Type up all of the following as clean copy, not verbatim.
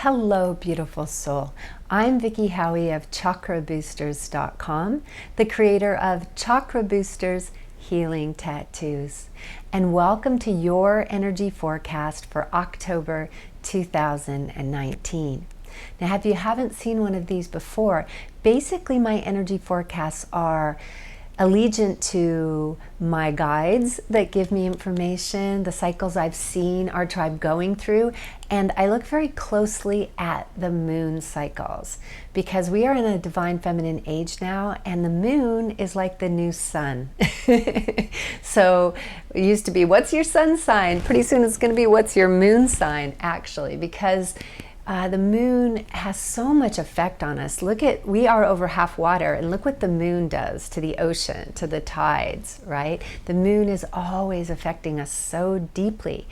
Hello, beautiful soul. I'm Vicki Howie of ChakraBoosters.com, the creator of Chakra Boosters Healing Tattoos. And welcome to your energy forecast for October 2019. Now, if you haven't seen one of these before, basically my energy forecasts are allegiant to my guides that give me information, the cycles I've seen our tribe going through, and I look very closely at the moon cycles because we are in a divine feminine age now, and the moon is like the new sun. So it used to be, what's your sun sign? Pretty soon it's going to be, what's your moon sign, actually, because the moon has so much effect on us. We are over half water, and look what the moon does to the ocean, to the tides, right? The moon is always affecting us so deeply.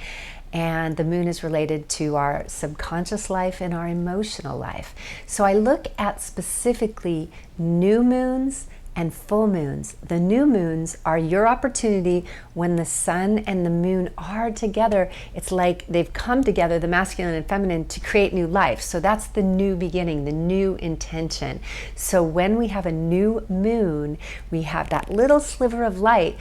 And the moon is related to our subconscious life and our emotional life. So I look at specifically new moons and full moons. The new moons are your opportunity when the sun and the moon are together. It's like they've come together, the masculine and feminine, to create new life. So that's the new beginning, the new intention. So when we have a new moon, we have that little sliver of light.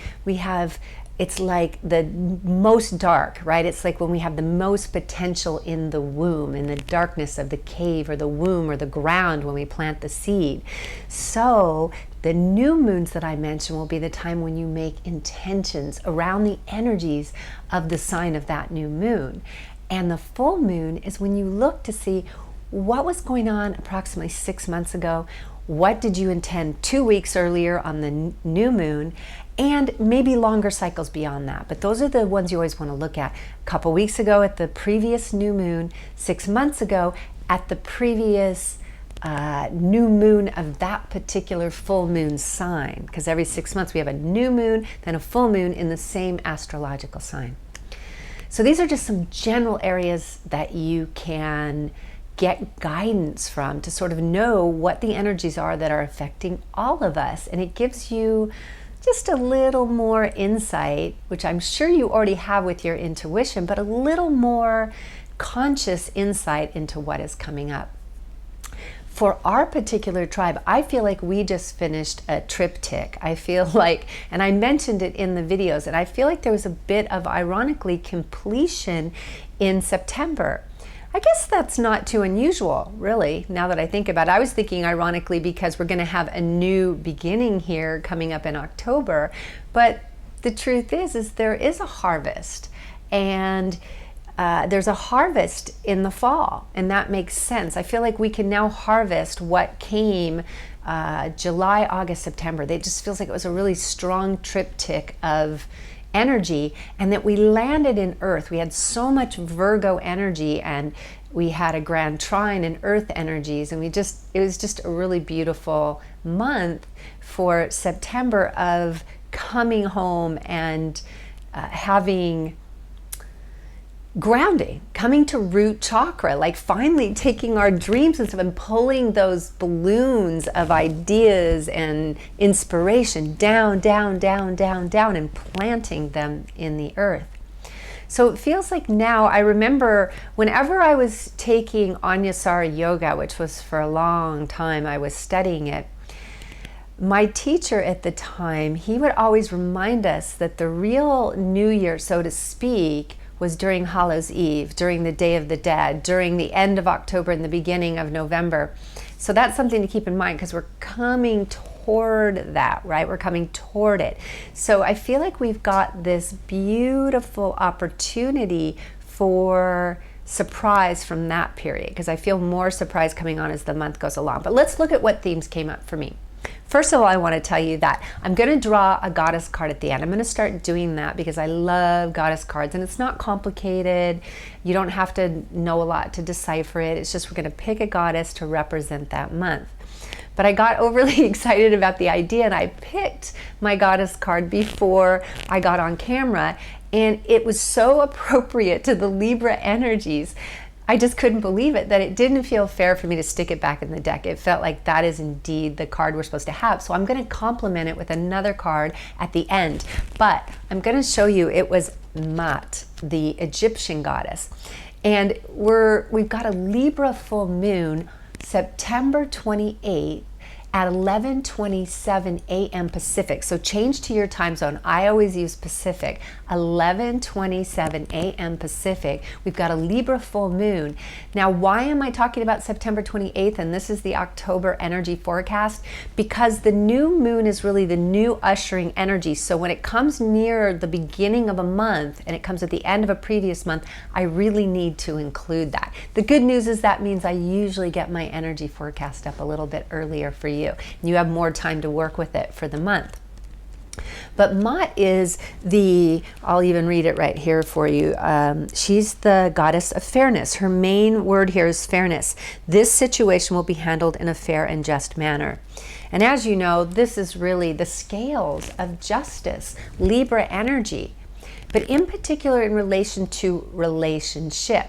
It's like the most dark, right? It's like when we have the most potential in the womb, in the darkness of the cave or the womb or the ground when we plant the seed. So the new moons that I mentioned will be the time when you make intentions around the energies of the sign of that new moon. And the full moon is when you look to see what was going on approximately 6 months ago. What did you intend 2 weeks earlier on the new moon? And maybe longer cycles beyond that. But those are the ones you always want to look at. A couple weeks ago at the previous new moon, 6 months ago at the previous new moon of that particular full moon sign. Because every 6 months we have a new moon, then a full moon in the same astrological sign. So these are just some general areas that you can get guidance from to sort of know what the energies are that are affecting all of us. And it gives you just a little more insight, which I'm sure you already have with your intuition, but a little more conscious insight into what is coming up. For our particular tribe, I feel like we just finished a triptych. I feel like, and I mentioned it in the videos, and I feel like there was a bit of, ironically, completion in September. I guess that's not too unusual, really, now that I think about it. I was thinking ironically because we're going to have a new beginning here coming up in October, but the truth is there is a harvest, and there's a harvest in the fall, and that makes sense. I feel like we can now harvest what came July, August, September. It just feels like it was a really strong triptych of energy, and that we landed in Earth. We had so much Virgo energy, and we had a grand trine in Earth energies, and it was just a really beautiful month for September of coming home and having grounding, coming to root chakra, like finally taking our dreams and stuff and pulling those balloons of ideas and inspiration down, down, down, down, down, and planting them in the earth. So it feels like now, I remember whenever I was taking Anyasara yoga, which was for a long time, I was studying it, my teacher at the time, he would always remind us that the real New Year, so to speak, was during Hallows Eve, during the Day of the Dead, during the end of October and the beginning of November. So that's something to keep in mind because we're coming toward that, right? We're coming toward it. So I feel like we've got this beautiful opportunity for surprise from that period, because I feel more surprise coming on as the month goes along. But let's look at what themes came up for me. First of all, I want to tell you that I'm going to draw a goddess card at the end. I'm going to start doing that because I love goddess cards, and it's not complicated. You don't have to know a lot to decipher it. It's just we're going to pick a goddess to represent that month. But I got overly excited about the idea, and I picked my goddess card before I got on camera, and it was so appropriate to the Libra energies. I just couldn't believe it, that it didn't feel fair for me to stick it back in the deck. It felt like that is indeed the card we're supposed to have. So I'm going to complement it with another card at the end. But I'm going to show you, it was Mat, the Egyptian goddess. And we've got a Libra full moon September 28th at 11:27 a.m. Pacific. So change to your time zone. I always use Pacific. 11:27 a.m. Pacific. We've got a Libra full moon. Now, why am I talking about September 28th? And this is the October energy forecast, because the new moon is really the new ushering energy. So when it comes near the beginning of a month and it comes at the end of a previous month, I really need to include that. The good news is that means I usually get my energy forecast up a little bit earlier for you. You have more time to work with it for the month. But Mot is I'll even read it right here for you. She's the goddess of fairness. Her main word here is fairness. This situation will be handled in a fair and just manner. And as you know, this is really the scales of justice, Libra energy, but in particular in relation to relationship.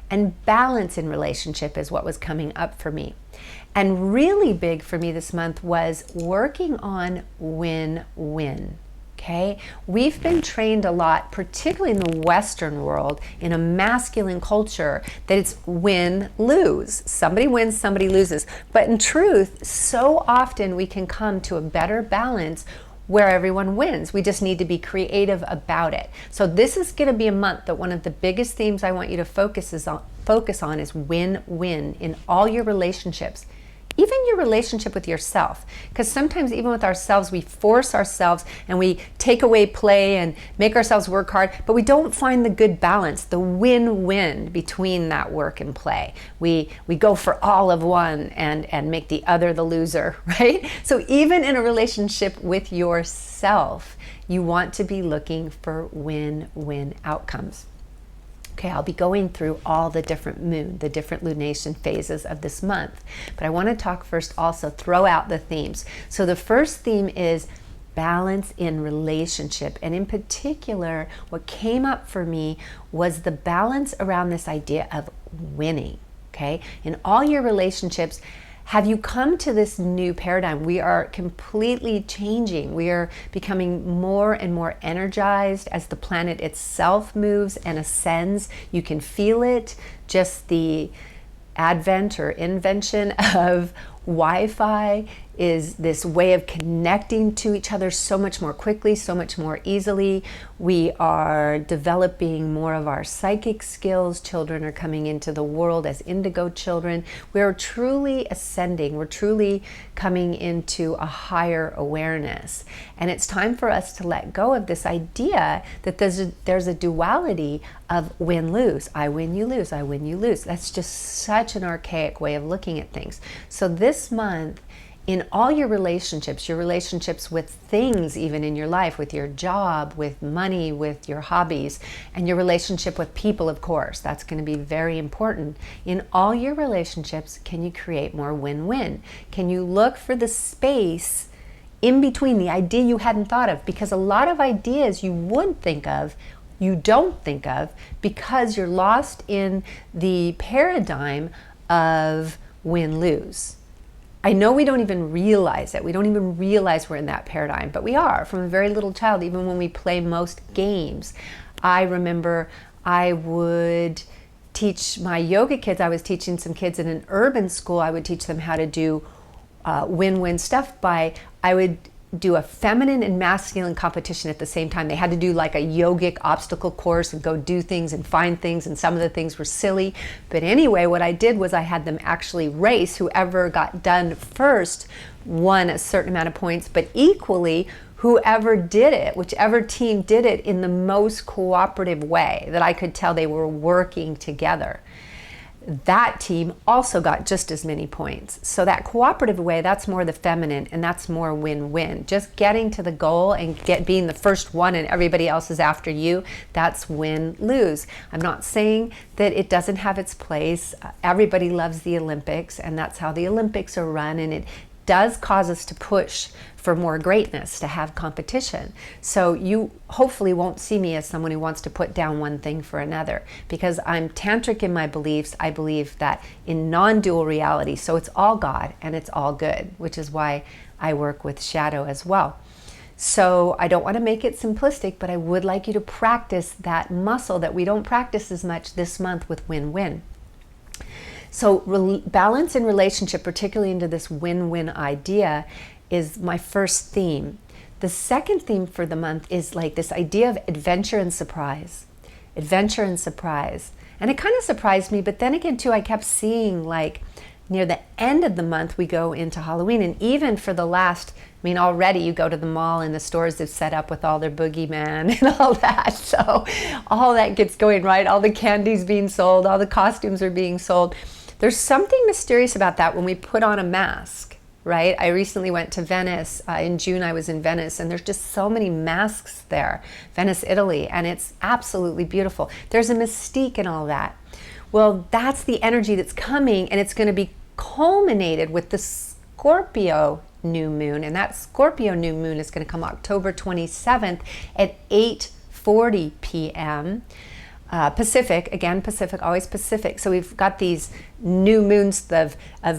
And balance in relationship is what was coming up for me. And really big for me this month was working on win-win. Okay? We've been trained a lot, particularly in the Western world, in a masculine culture, that it's win-lose. Somebody wins, somebody loses. But in truth, so often we can come to a better balance where everyone wins. We just need to be creative about it. So this is going to be a month that one of the biggest themes I want you to focus on is win-win in all your relationships. Even your relationship with yourself. Because sometimes even with ourselves, we force ourselves and we take away play and make ourselves work hard, but we don't find the good balance, the win-win between that work and play. We go for all of one and make the other the loser, right? So even in a relationship with yourself, you want to be looking for win-win outcomes. Okay, I'll be going through all the different lunation phases of this month. But I want to talk first also, throw out the themes. So the first theme is balance in relationship. And in particular, what came up for me was the balance around this idea of winning. Okay, in all your relationships, have you come to this new paradigm? We are completely changing. We are becoming more and more energized as the planet itself moves and ascends. You can feel it, just the advent or invention of Wi-Fi is this way of connecting to each other so much more quickly, so much more easily. We are developing more of our psychic skills. Children are coming into the world as indigo children. We're truly ascending. We're truly coming into a higher awareness. And it's time for us to let go of this idea that there's a duality of win-lose. I win, you lose. I win, you lose. That's just such an archaic way of looking at things. So this month, in all your relationships with things, even in your life, with your job, with money, with your hobbies, and your relationship with people, of course, that's going to be very important. In all your relationships, can you create more win-win? Can you look for the space in between, the idea you hadn't thought of? Because a lot of ideas you would think of, you don't think of, because you're lost in the paradigm of win-lose. I know we don't even realize it. We don't even realize we're in that paradigm, but we are from a very little child, even when we play most games. I remember I would teach my yoga kids. I was teaching some kids in an urban school. I would teach them how to do win-win stuff I would do a feminine and masculine competition at the same time. They had to do like a yogic obstacle course and go do things and find things, and some of the things were silly. But anyway, what I did was I had them actually race. Whoever got done first won a certain amount of points, but equally, whoever did it, whichever team did it in the most cooperative way that I could tell they were working together, that team also got just as many points. So that cooperative way, that's more the feminine, and that's more win-win. Just getting to the goal and being the first one and everybody else is after you, that's win-lose. I'm not saying that it doesn't have its place. Everybody loves the Olympics, and that's how the Olympics are run, and it does cause us to push for more greatness, to have competition. So you hopefully won't see me as someone who wants to put down one thing for another, because I'm tantric in my beliefs. I believe that in non-dual reality, so it's all God and it's all good, which is why I work with shadow as well. So I don't want to make it simplistic, but I would like you to practice that muscle that we don't practice as much this month with win-win. So balance in relationship, particularly into this win-win idea, is my first theme. The second theme for the month is like this idea of adventure and surprise. Adventure and surprise. And it kind of surprised me, but then again too, I kept seeing like near the end of the month we go into Halloween, and even for the last, I mean, already you go to the mall and the stores have set up with all their boogeyman and all that. So all that gets going, right? All the candy's being sold, all the costumes are being sold. There's something mysterious about that when we put on a mask, right? I recently went to Venice. In June I was in Venice, and there's just so many masks there. Venice, Italy, and it's absolutely beautiful. There's a mystique in all that. Well, that's the energy that's coming, and it's going to be culminated with the Scorpio new moon, and that Scorpio new moon is going to come October 27th at 8:40 p.m. Pacific, again Pacific, always Pacific. So we've got these new moons of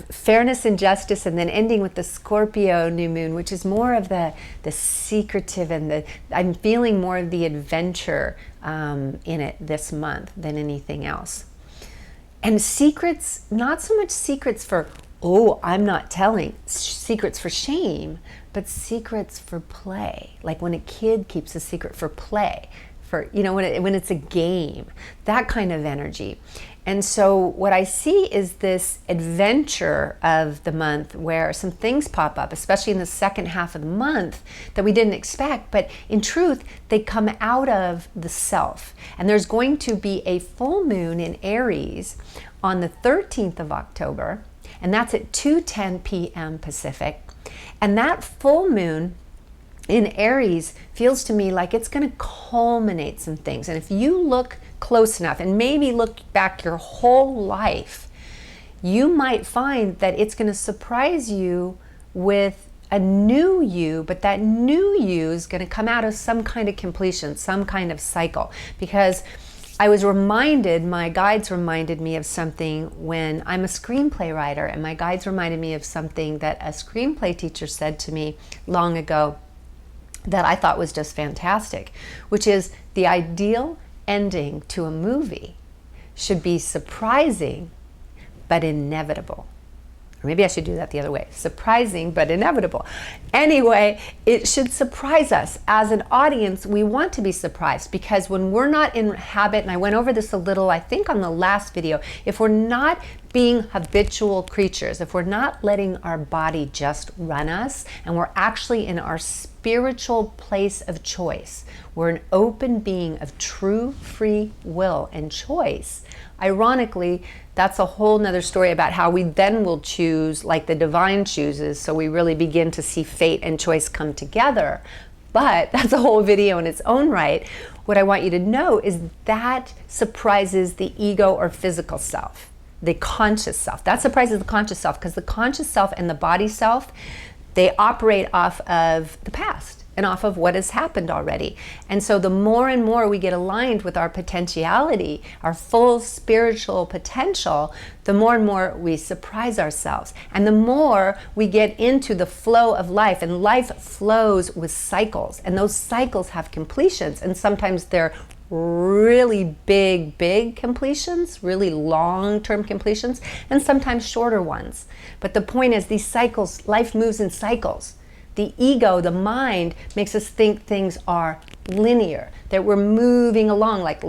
fairness and justice, and then ending with the Scorpio new moon, which is more of the secretive, and I'm feeling more of the adventure in it this month than anything else. And secrets, not so much secrets for, oh, I'm not telling, secrets for shame, but secrets for play. Like when a kid keeps a secret for play, for, you know, when it's a game, that kind of energy. And so what I see is this adventure of the month where some things pop up, especially in the second half of the month, that we didn't expect, but in truth, they come out of the self. And there's going to be a full moon in Aries on the 13th of October, and that's at 2:10 p.m. Pacific. And that full moon in Aries feels to me like it's going to culminate some things. And if you look close enough and maybe look back your whole life, you might find that it's going to surprise you with a new you, but that new you is going to come out of some kind of completion, some kind of cycle. Because I was reminded, my guides reminded me of something when I'm a screenplay writer, and my guides reminded me of something that a screenplay teacher said to me long ago that I thought was just fantastic, which is the ideal ending to a movie should be surprising but inevitable. Or maybe I should do that the other way. Surprising but inevitable. Anyway, it should surprise us. As an audience, we want to be surprised, because when we're not in habit, and I went over this a little, I think on the last video, if we're not being habitual creatures, if we're not letting our body just run us, and we're actually in our spiritual place of choice, we're an open being of true free will and choice. Ironically, that's a whole nother story about how we then will choose like the divine chooses, so we really begin to see fate and choice come together. But that's a whole video in its own right. What I want you to know is that surprises the ego or physical self, the conscious self. That surprises the conscious self, because the conscious self and the body self, they operate off of the past and off of what has happened already. And so the more and more we get aligned with our potentiality, our full spiritual potential, the more and more we surprise ourselves. And the more we get into the flow of life, and life flows with cycles, and those cycles have completions, and sometimes they're really big completions, really long-term completions, and sometimes shorter ones. But the point is, these cycles, life moves in cycles. The ego, the mind, makes us think things are linear, that we're moving along, like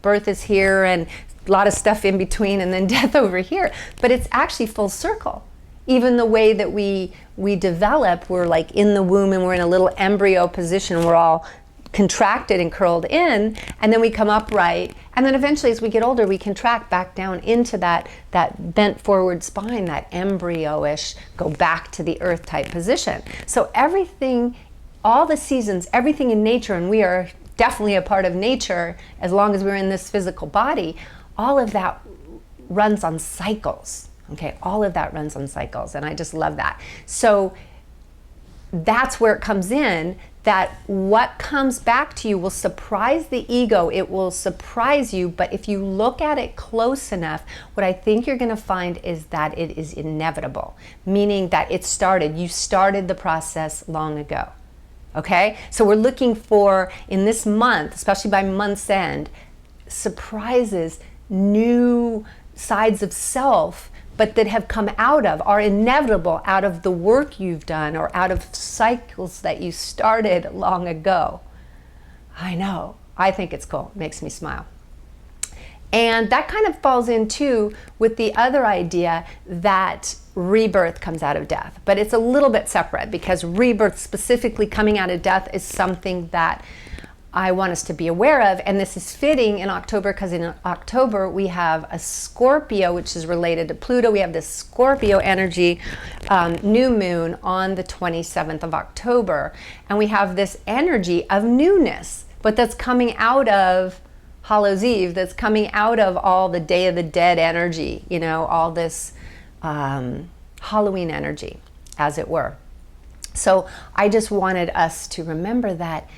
birth is here and a lot of stuff in between, and then death over here. But it's actually full circle. Even the way that we develop, we're like in the womb and we're in a little embryo position, we're all contracted and curled in, and then we come upright, and then eventually as we get older we contract back down into that bent forward spine, that embryo-ish, go back to the earth type position. So everything, all the seasons, everything in nature, and we are definitely a part of nature as long as we're in this physical body, all of that runs on cycles. Okay, all of that runs on cycles, and I just love that. So that's where it comes in, that what comes back to you will surprise the ego, it will surprise you, but if you look at it close enough, what I think you're gonna find is that it is inevitable, meaning that it started, you started the process long ago. Okay, so we're looking for, in this month, especially by month's end, surprises, new sides of self, but that have come out of, are inevitable out of the work you've done or out of cycles that you started long ago. I know, I think it's cool, it makes me smile. And that kind of falls in too with the other idea that rebirth comes out of death. But it's a little bit separate, because rebirth specifically coming out of death is something that I want us to be aware of. And this is fitting in October, because in October we have a Scorpio, which is related to Pluto. We have this Scorpio energy new moon on the 27th of October. And we have this energy of newness, but that's coming out of Hallows Eve, that's coming out of all the Day of the Dead energy, you know, all this Halloween energy, as it were. So I just wanted us to remember that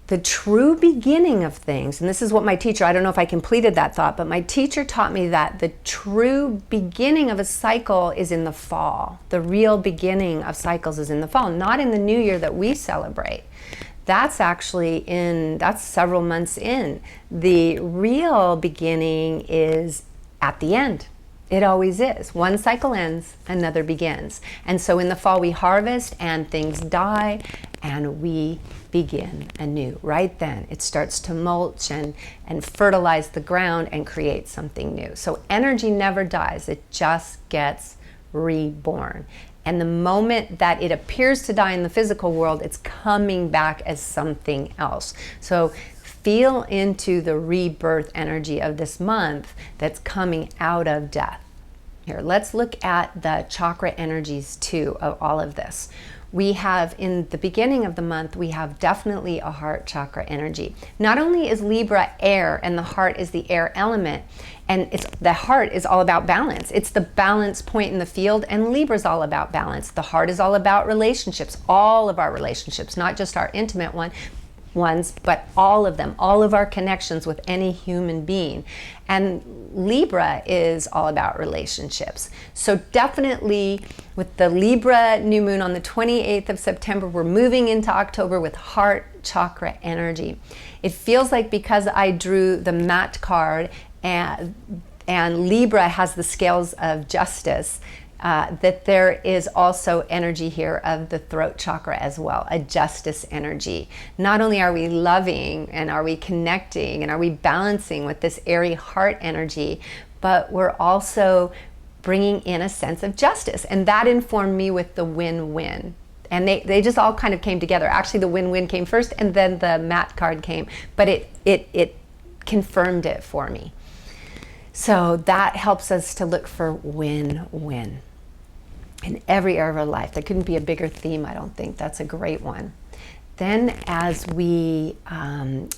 the true beginning of things, and this is what my teacher, I don't know if I completed that thought, but my teacher taught me that the true beginning of a cycle is in the fall. The real beginning of cycles is in the fall, not in the new year that we celebrate. That's actually that's several months in. The real beginning is at the end. It always is. One cycle ends, another begins. And so in the fall we harvest and things die and we begin anew. Right then it starts to mulch and fertilize the ground and create something new. So energy never dies, it just gets reborn. And the moment that it appears to die in the physical world, it's coming back as something else. So feel into the rebirth energy of this month that's coming out of death. Here, let's look at the chakra energies too of all of this. We have, in the beginning of the month, we have definitely a heart chakra energy. Not only is Libra air, and the heart is the air element, and the heart is all about balance. It's the balance point in the field, and Libra's all about balance. The heart is all about relationships, all of our relationships, not just our intimate ones, but all of them, all of our connections with any human being. And Libra is all about relationships. So definitely with the Libra new moon on the 28th of September, we're moving into October with heart chakra energy. It feels like, because I drew the mat card and Libra has the scales of justice, that there is also energy here of the throat chakra as well, a justice energy. Not only are we loving and are we connecting and are we balancing with this airy heart energy, but we're also bringing in a sense of justice. And that informed me with the win-win. And they just all kind of came together. Actually, the win-win came first and then the mat card came, but it confirmed it for me. So that helps us to look for win-win in every area of our life. There couldn't be a bigger theme, I don't think. That's a great one. Then as we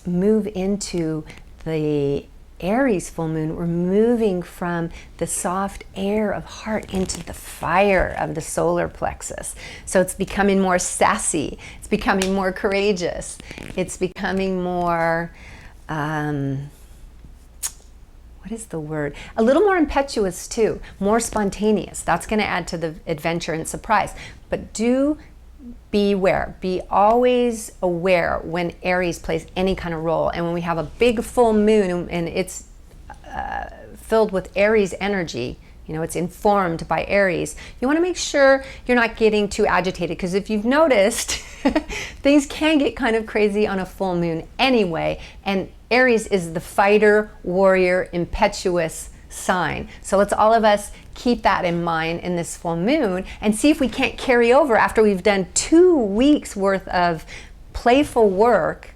move into the Aries full moon, we're moving from the soft air of heart into the fire of the solar plexus. So it's becoming more sassy, it's becoming more courageous, it's becoming more, what is the word? A little more impetuous too, more spontaneous. That's going to add to the adventure and surprise. But do beware. Be always aware when Aries plays any kind of role. And when we have a big full moon and it's filled with Aries energy, you know, it's informed by Aries, you want to make sure you're not getting too agitated, because if you've noticed, things can get kind of crazy on a full moon anyway, and Aries is the fighter, warrior, impetuous sign. So let's all of us keep that in mind in this full moon and see if we can't carry over after we've done 2 weeks worth of playful work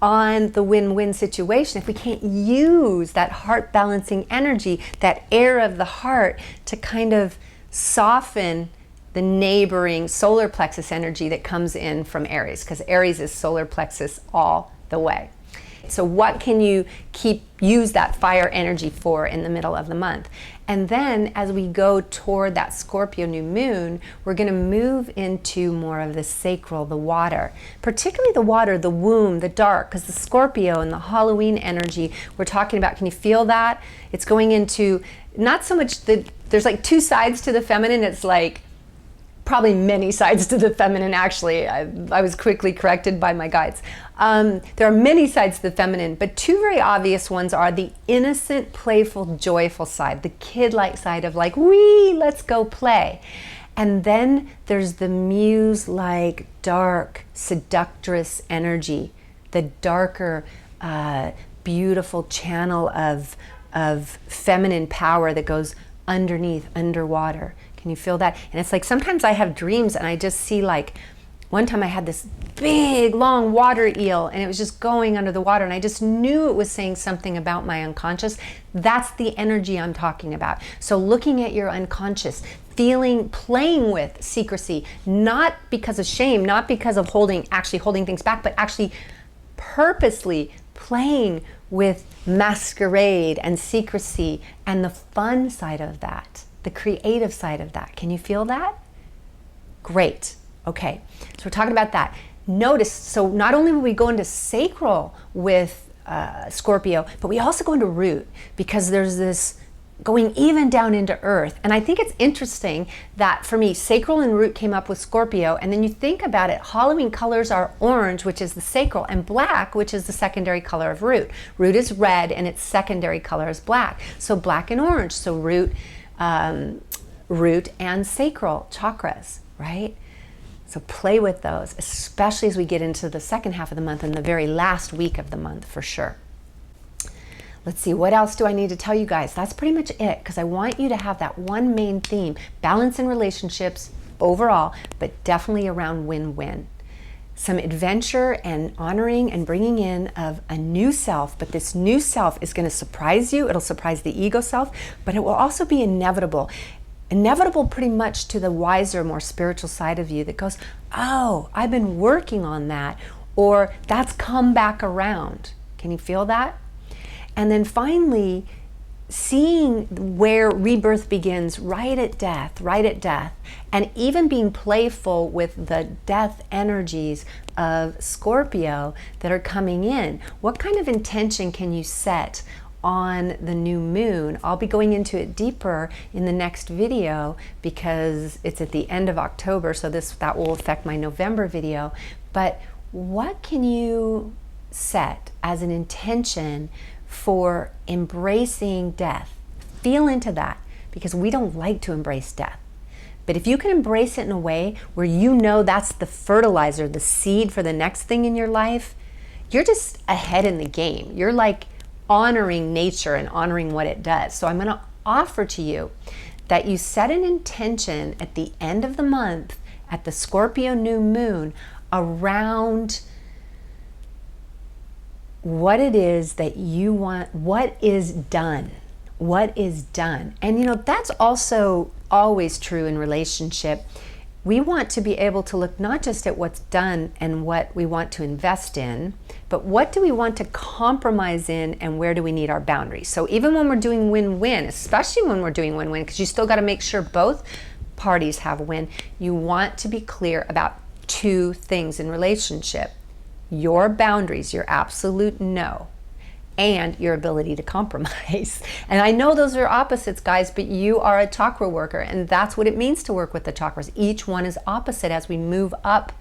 on the win-win situation, if we can't use that heart balancing energy, that air of the heart, to kind of soften the neighboring solar plexus energy that comes in from Aries, because Aries is solar plexus all the way. So what can you use that fire energy for in the middle of the month? And then as we go toward that Scorpio new moon, we're going to move into more of the sacral, the water, particularly the water, the womb, the dark, because the Scorpio and the Halloween energy we're talking about, can you feel that? It's going into not so much there's like 2 sides to the feminine. It's like probably many sides to the feminine, actually. I was quickly corrected by my guides. There are many sides to the feminine, but two very obvious ones are the innocent, playful, joyful side, the kid-like side of like, wee, let's go play. And then there's the muse-like, dark, seductress energy, the darker, beautiful channel of feminine power that goes underneath, underwater. Can you feel that? And it's like sometimes I have dreams and I just see, like, one time I had this big, long water eel and it was just going under the water and I just knew it was saying something about my unconscious. That's the energy I'm talking about. So looking at your unconscious, feeling, playing with secrecy, not because of shame, not because of actually holding things back, but actually purposely playing with masquerade and secrecy and the fun side of that, the creative side of that. Can you feel that? Great. Okay, so we're talking about that. Notice, so not only will we go into sacral with Scorpio, but we also go into root, because there's this going even down into earth. And I think it's interesting that for me, sacral and root came up with Scorpio, and then you think about it, Halloween colors are orange, which is the sacral, and black, which is the secondary color of root. Root is red and its secondary color is black. So black and orange, so root and sacral chakras, right? So play with those, especially as we get into the second half of the month and the very last week of the month for sure. Let's see, what else do I need to tell you guys? That's pretty much it, because I want you to have that one main theme, balance in relationships overall, but definitely around win-win. Some adventure and honoring and bringing in of a new self, but this new self is going to surprise you. It'll surprise the ego self, but it will also be inevitable. Inevitable pretty much to the wiser, more spiritual side of you that goes, oh, I've been working on that, or that's come back around. Can you feel that? And then finally, seeing where rebirth begins right at death, and even being playful with the death energies of Scorpio that are coming in. What kind of intention can you set on the new moon? I'll be going into it deeper in the next video because it's at the end of October, so that will affect my November video. But what can you set as an intention for embracing death? Feel into that, because we don't like to embrace death. But if you can embrace it in a way where you know that's the fertilizer, the seed for the next thing in your life, you're just ahead in the game. You're like honoring nature and honoring what it does. So I'm going to offer to you that you set an intention at the end of the month at the Scorpio new moon around what it is that you want, what is done. And you know, that's also always true in relationship. We want to be able to look not just at what's done and what we want to invest in, but what do we want to compromise in and where do we need our boundaries. So even when we're doing win-win, especially when we're doing win-win, because you still got to make sure both parties have a win, you want to be clear about two things in relationship: your boundaries, your absolute no, and your ability to compromise. And I know those are opposites, guys, but you are a chakra worker, and that's what it means to work with the chakras. Each one is opposite as we move up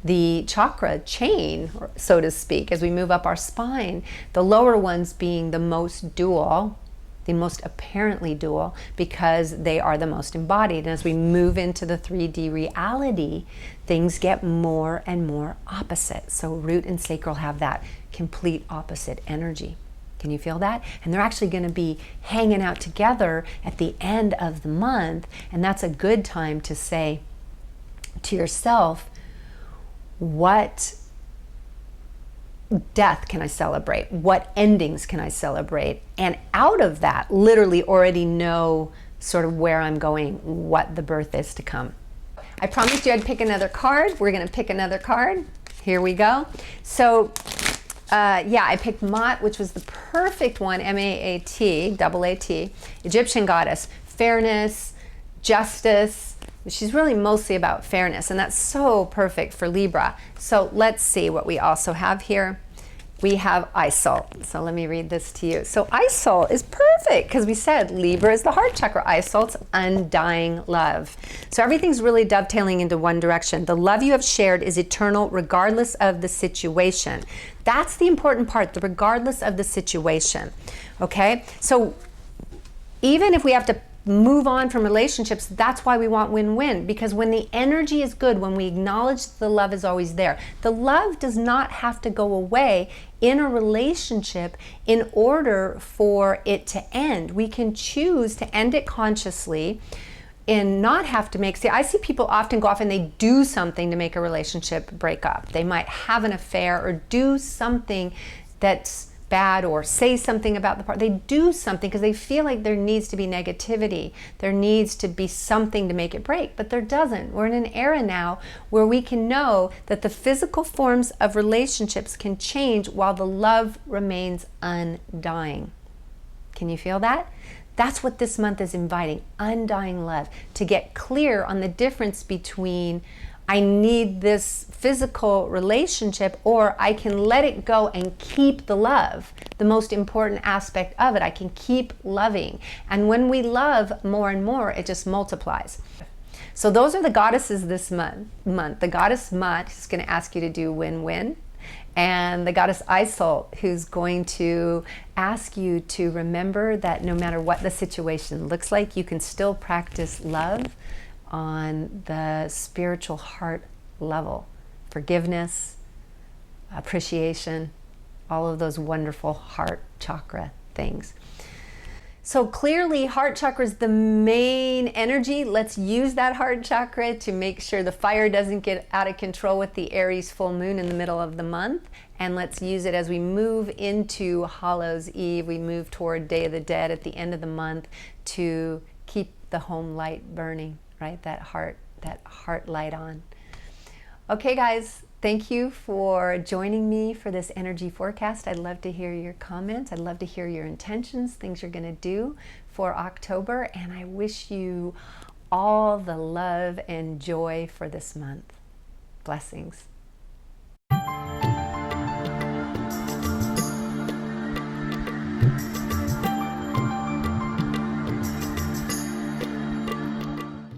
the chakra chain, so to speak, as we move up our spine. The lower ones being the most dual, the most apparently dual, because they are the most embodied. And as we move into the 3D reality, things get more and more opposite. So root and sacral have that complete opposite energy. Can you feel that? And they're actually going to be hanging out together at the end of the month, and that's a good time to say to yourself, what death can I celebrate? What endings can I celebrate? And out of that, literally already know sort of where I'm going, what the birth is to come. I promised you I'd pick another card. We're going to pick another card. Here we go. So yeah, I picked Maat, which was the perfect one, M-A-A-T, double A-T, Egyptian goddess, fairness, justice. She's really mostly about fairness, and that's so perfect for Libra. So let's see what we also have here. we have ISOL. So let me read this to you. So ISOL is perfect because we said Libra is the heart chakra. ISOL's undying love. So everything's really dovetailing into one direction. The love you have shared is eternal regardless of the situation. That's the important part, the regardless of the situation. Okay? So even if we have to move on from relationships, that's why we want win-win, because when the energy is good, when we acknowledge the love is always there, the love does not have to go away in a relationship in order for it to end. We can choose to end it consciously and not have to make, see, I see people often go off and they do something to make a relationship break up. They might have an affair or do something that's bad or say something about the part. They do something because they feel like there needs to be negativity. There needs to be something to make it break, but there doesn't. We're in an era now where we can know that the physical forms of relationships can change while the love remains undying. Can you feel that? That's what this month is inviting, undying love, to get clear on the difference between I need this physical relationship, or I can let it go and keep the love, the most important aspect of it. I can keep loving. And when we love more and more, it just multiplies. So those are the goddesses this month. The goddess Mut is going to ask you to do win-win. And the goddess Isol, who's going to ask you to remember that no matter what the situation looks like, you can still practice love on the spiritual heart level. Forgiveness, appreciation, all of those wonderful heart chakra things. So clearly, heart chakra is the main energy. Let's use that heart chakra to make sure the fire doesn't get out of control with the Aries full moon in the middle of the month. And let's use it as we move into Hallows Eve. We move toward Day of the Dead at the end of the month to keep the home light burning, right? That heart light on. Okay, guys. Thank you for joining me for this energy forecast. I'd love to hear your comments. I'd love to hear your intentions, things you're going to do for October. And I wish you all the love and joy for this month. Blessings.